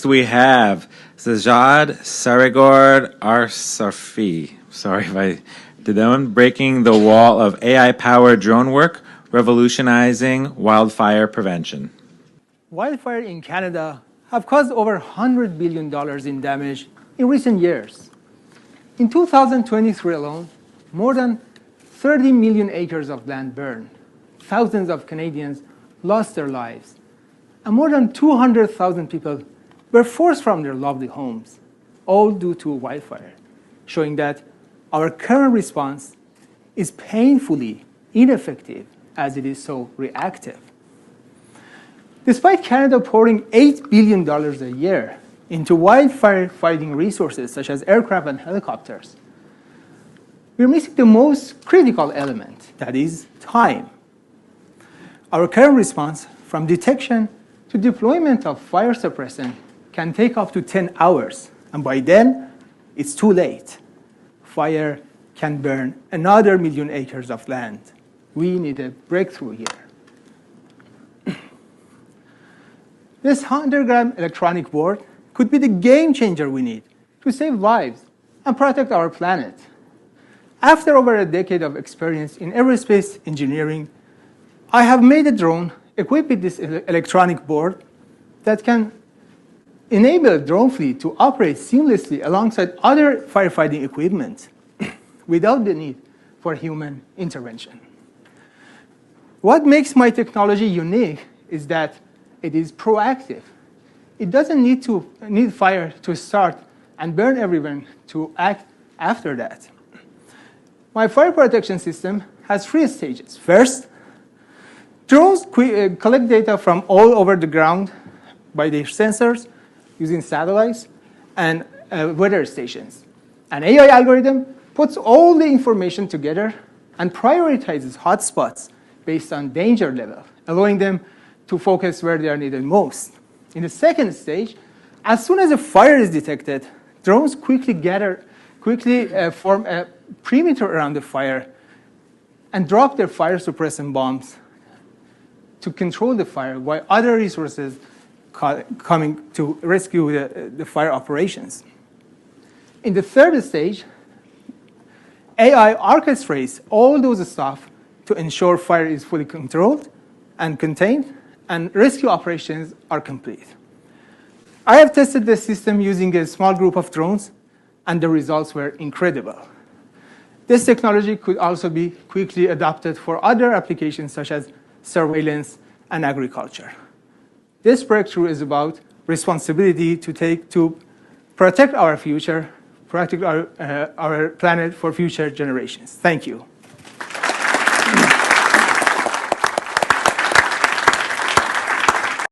Next we have Sajad Sarigord Arsarfi. Sorry if I did that one. Breaking the wall of AI-powered drone work, revolutionizing wildfire prevention. Wildfire in Canada have caused over $100 billion in damage in recent years. In 2023 alone, more than 30 million acres of land burned. Thousands of Canadians lost their lives, and more than 200,000 people were forced from their lovely homes, all due to wildfire, showing that our current response is painfully ineffective as it is so reactive. Despite Canada pouring $8 billion a year into wildfire fighting resources such as aircraft and helicopters, we're missing the most critical element, that is time. Our current response, from detection to deployment of fire suppressant, can take up to 10 hours, and by then, it's too late. Fire can burn another million acres of land. We need a breakthrough here. This 100-gram electronic board could be the game changer we need to save lives and protect our planet. After over a decade of experience in aerospace engineering, I have made a drone equipped with this electronic board that can enable a drone fleet to operate seamlessly alongside other firefighting equipment without the need for human intervention. What makes my technology unique is that it is proactive. It doesn't need fire to start and burn everyone to act after that. My fire protection system has 3 stages. First, drones collect data from all over the ground by their sensors using satellites and weather stations. An AI algorithm puts all the information together and prioritizes hotspots based on danger level, allowing them to focus where they are needed most. In the second stage, as soon as a fire is detected, drones quickly form a perimeter around the fire and drop their fire suppressant bombs to control the fire, while other resources coming to rescue the fire operations. In the third stage, AI orchestrates all those stuff to ensure fire is fully controlled and contained, and rescue operations are complete. I have tested the system using a small group of drones, and the results were incredible. This technology could also be quickly adopted for other applications such as surveillance and agriculture. This breakthrough is about responsibility to protect our future, protect our planet for future generations. Thank you.